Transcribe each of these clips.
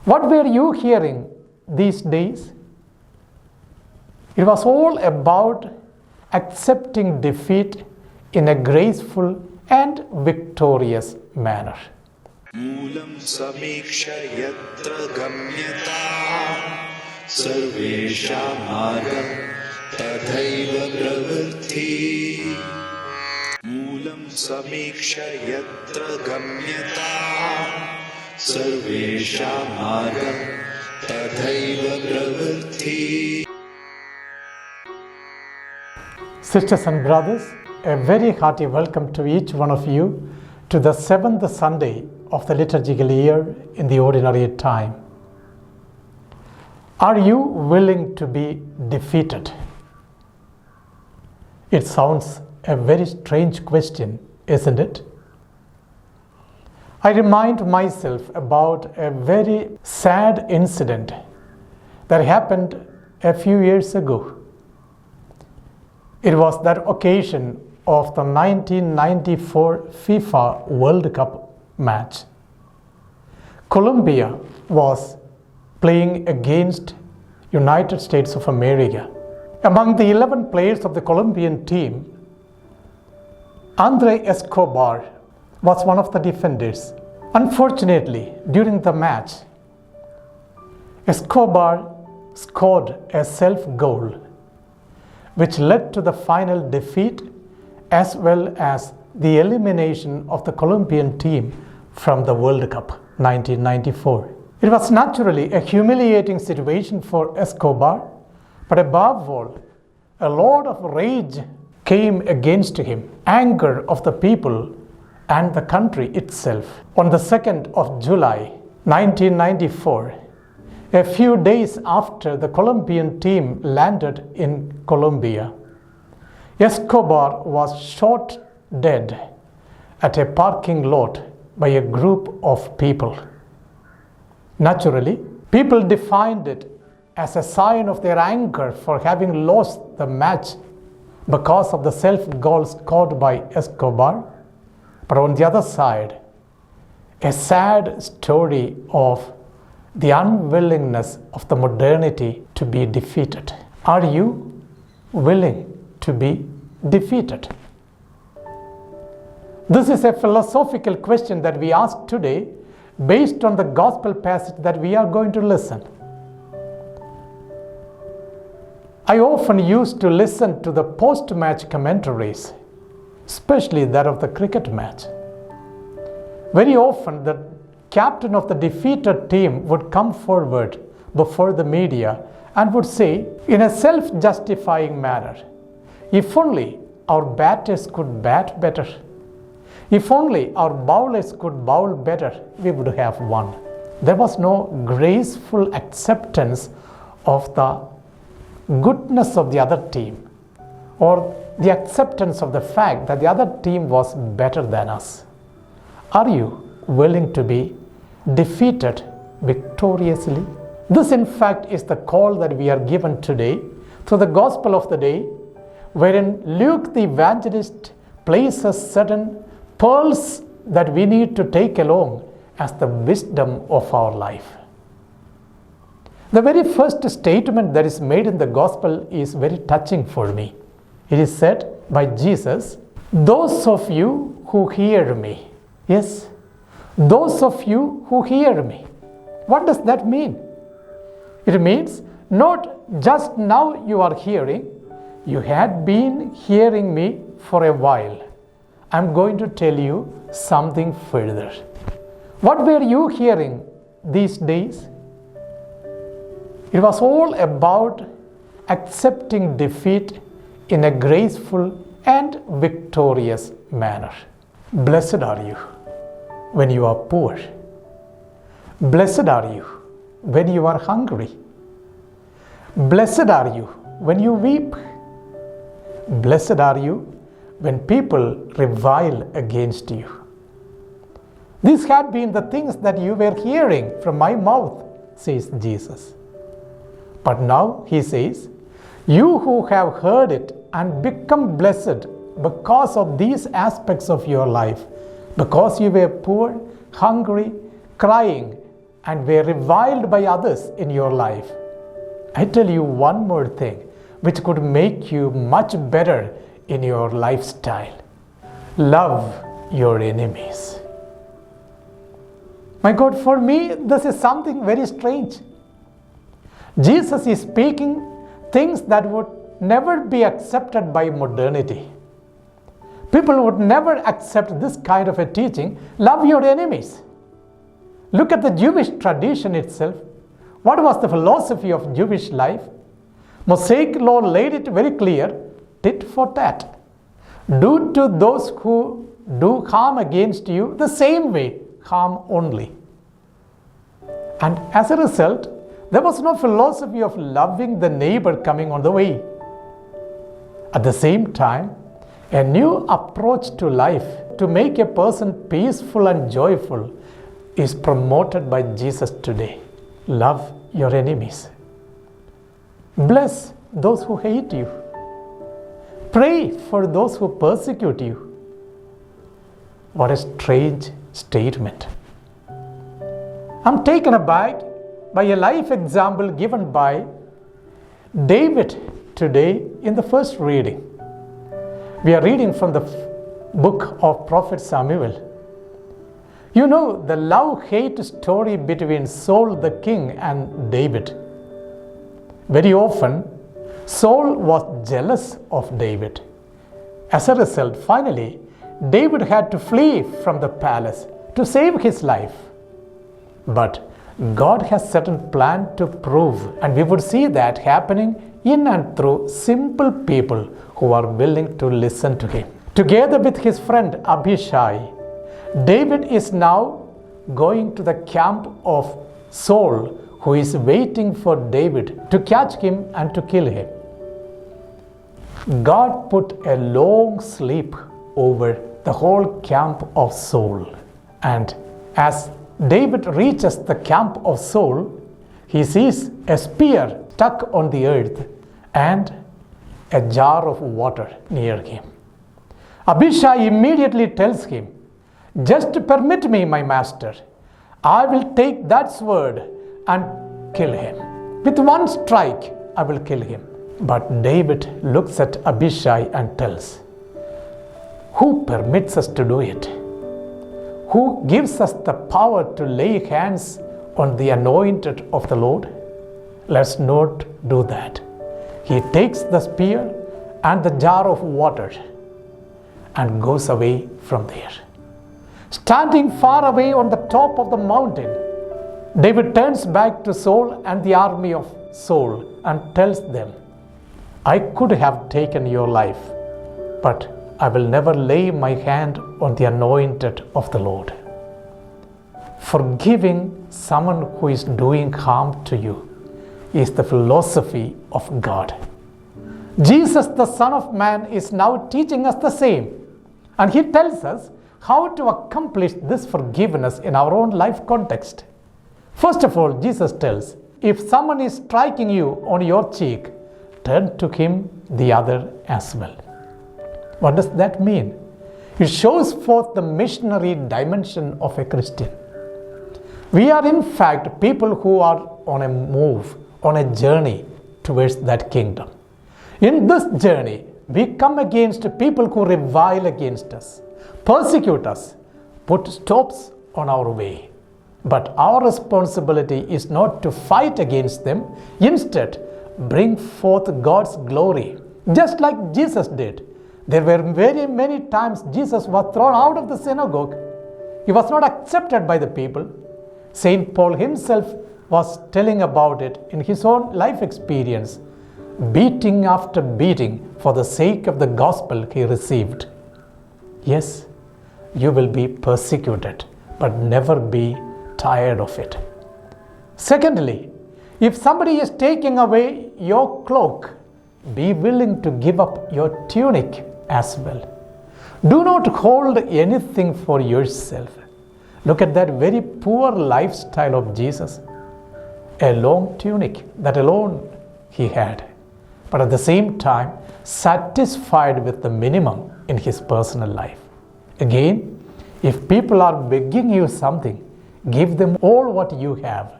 What were you hearing these days? It was all about accepting defeat in a graceful and victorious manner. मूलं समीक्ष्य यत्र गम्यताम् सर्वेषां मार्गं तथैव प्रवृत्तिः मूलं समीक्ष्य यत्र गम्यताम् सर्वेषां मार्गं तथैव प्रवृत्तिः. Sisters and brothers, a very hearty welcome to each one of you to the 7th Sunday of the liturgical year in the ordinary time. Are you willing to be defeated? It sounds a very strange question, isn't it? I remind myself about a very sad incident that happened a few years ago. It was that occasion of the 1994 FIFA World Cup match. Colombia was playing against United States of America. Among the 11 players of the Colombian team, Escobar was one of the defenders. Unfortunately, during the match, Escobar scored a self-goal, which led to the final defeat as well as the elimination of the Colombian team from the World Cup 1994. It was naturally a humiliating situation for Escobar, but above all, a lot of rage came against him, anger of the people and the country itself. On the 2nd of July 1994, a few days after the Colombian team landed in Colombia, Escobar was shot dead at a parking lot by a group of people. Naturally, people defined it as a sign of their anger for having lost the match because of the self-goal scored by Escobar. But on the other side, a sad story of the unwillingness of the modernity to be defeated. Are you willing to be defeated? This is a philosophical question that we ask today based on the gospel passage that we are going to listen. I often used to listen to the post-match commentaries, especially that of the cricket match. Very often the captain of the defeated team would come forward before the media and would say in a self-justifying manner, if only our batters could bat better, if only our bowlers could bowl better, we would have won. There was no graceful acceptance of the goodness of the other team or the acceptance of the fact that the other team was better than us. Are you willing to be defeated victoriously? This in fact is the call that we are given today through the gospel of the day, wherein Luke the evangelist places certain pearls that we need to take along as the wisdom of our life. The very first statement that is made in the gospel is very touching for me. It is said by Jesus, "Those of you who hear me." Yes, those of you who hear me. What does that mean? It means not just now you are hearing, you had been hearing me for a while. I'm going to tell you something further. What were you hearing these days? It was all about accepting defeat in a graceful and victorious manner. Blessed are you when you are poor. Blessed are you when you are hungry. Blessed are you when you weep. Blessed are you when people revile against you. These had been the things that you were hearing from my mouth, says Jesus. But now he says, you who have heard it and become blessed because of these aspects of your life, because you were poor, hungry, crying, and were reviled by others in your life, I tell you one more thing which could make you much better in your lifestyle. Love your enemies. My God, for me, this is something very strange. Jesus is speaking things that would never be accepted by modernity. People would never accept this kind of a teaching. Love your enemies. Look at the Jewish tradition itself. What was the philosophy of Jewish life? Mosaic law laid it very clear, tit for tat. Do to those who do harm against you the same way, harm only. And as a result, there was no philosophy of loving the neighbor coming on the way. At the same time, a new approach to life to make a person peaceful and joyful is promoted by Jesus today. Love your enemies. Bless those who hate you. Pray for those who persecute you. What a strange statement. I'm taken aback by a life example given by David today in the first reading. We are reading from the book of Prophet Samuel. You know the love-hate story between Saul the king and David. Very often, Saul was jealous of David. As a result, finally, David had to flee from the palace to save his life. But God has certain plan to prove, and we would see that happening in and through simple people who are willing to listen to him. Together with his friend Abishai, David is now going to the camp of Saul, who is waiting for David to catch him and to kill him. God put a long sleep over the whole camp of Saul, and as David reaches the camp of Saul, he sees a spear stuck on the earth and a jar of water near him. Abishai immediately tells him, "Just permit me, my master. I will take that sword and kill him. With one strike, I will kill him." But David looks at Abishai and tells, "Who permits us to do it? Who gives us the power to lay hands on the anointed of the Lord? Let's not do that." He takes the spear and the jar of water and goes away from there. Standing far away on the top of the mountain, David turns back to Saul and the army of Saul and tells them, "I could have taken your life, but I will never lay my hand on the anointed of the Lord." Forgiving someone who is doing harm to you is the philosophy of God. Jesus, the Son of Man, is now teaching us the same, and he tells us how to accomplish this forgiveness in our own life context. First of all, Jesus tells, if someone is striking you on your cheek, turn to him the other as well. What does that mean? It shows forth the missionary dimension of a Christian. We are in fact people who are on a move, on a journey towards that kingdom. In this journey, we come against people who revile against us, persecute us, put stops on our way. But our responsibility is not to fight against them. Instead, bring forth God's glory, just like Jesus did. There were very many times Jesus was thrown out of the synagogue. He was not accepted by the people. St. Paul himself was telling about it in his own life experience. Beating after beating for the sake of the gospel he received. Yes, you will be persecuted, but never be tired of it. Secondly, if somebody is taking away your cloak, be willing to give up your tunic as well. Do not hold anything for yourself. Look at that very poor lifestyle of Jesus. A long tunic, that alone he had. But at the same time, satisfied with the minimum in his personal life. Again, if people are begging you something, Give them all what you have.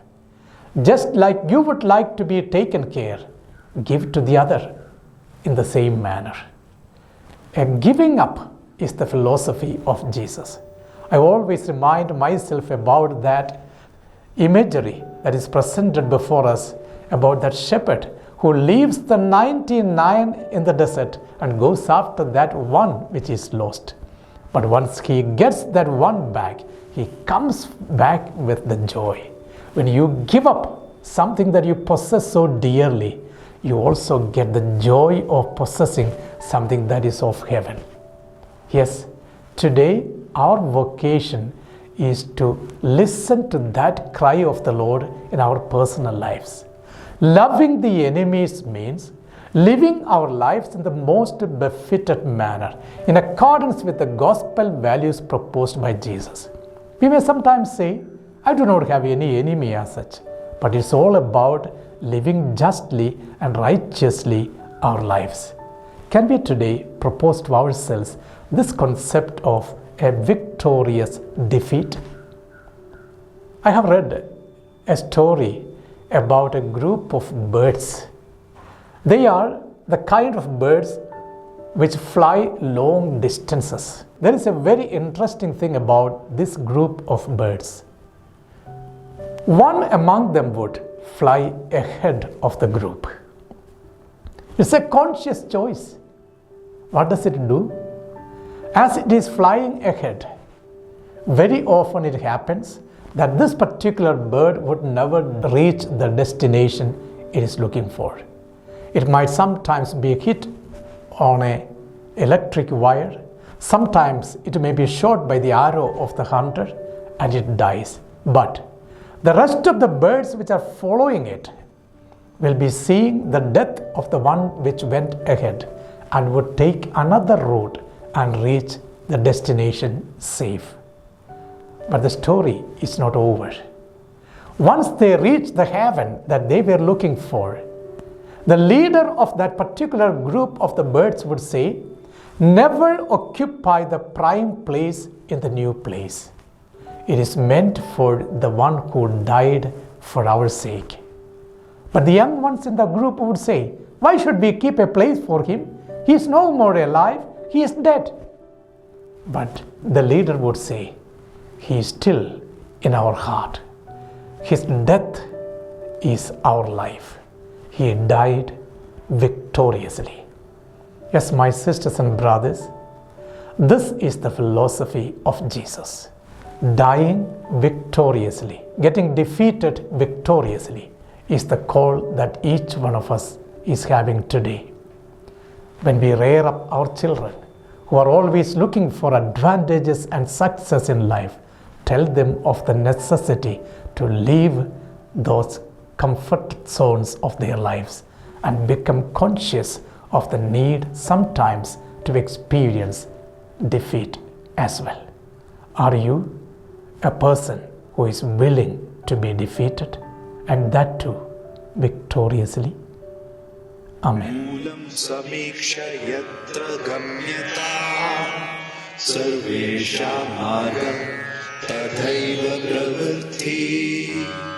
Just like you would like to be taken care, give to the other in the same manner. A giving up is the philosophy of Jesus. I always remind myself about that imagery that is presented before us about that shepherd who leaves the 99 in the desert and goes after that one which is lost. But once he gets that one back, he comes back with the joy. When you give up something that you possess so dearly, you also get the joy of possessing something that is of heaven. Yes, today our vocation is to listen to that cry of the Lord in our personal lives. Loving the enemies means living our lives in the most befitted manner, in accordance with the gospel values proposed by Jesus. We may sometimes say, I do not have any enemy as such, but it's all about living justly and righteously our lives. Can we today propose to ourselves this concept of a victorious defeat? I have read a story about a group of birds. They are the kind of birds which fly long distances. There is a very interesting thing about this group of birds. One among them would fly ahead of the group. It's a conscious choice. What does it do? As it is flying ahead, very often it happens that this particular bird would never reach the destination it is looking for. It might sometimes be hit on an electric wire. Sometimes it may be shot by the arrow of the hunter and it dies. But the rest of the birds which are following it will be seeing the death of the one which went ahead and would take another route and reach the destination safe. But the story is not over. Once they reach the haven that they were looking for, the leader of that particular group of the birds would say, never occupy the prime place in the new place. It is meant for the one who died for our sake. But the young ones in the group would say, why should we keep a place for him? He is no more alive, he is dead. But the leader would say, he is still in our heart. His death is our life. He died victoriously. Yes, my sisters and brothers, this is the philosophy of Jesus. Dying victoriously, getting defeated victoriously is the call that each one of us is having today. When we rear up our children who are always looking for advantages and success in life, tell them of the necessity to leave those comfort zones of their lives and become conscious of the need sometimes to experience defeat as well. Are you a person who is willing to be defeated, and that too victoriously? Amen. मूलं समीक्ष्य यत्र गम्यताम् सर्वेषां मार्गं तथैव प्रवृत्तिः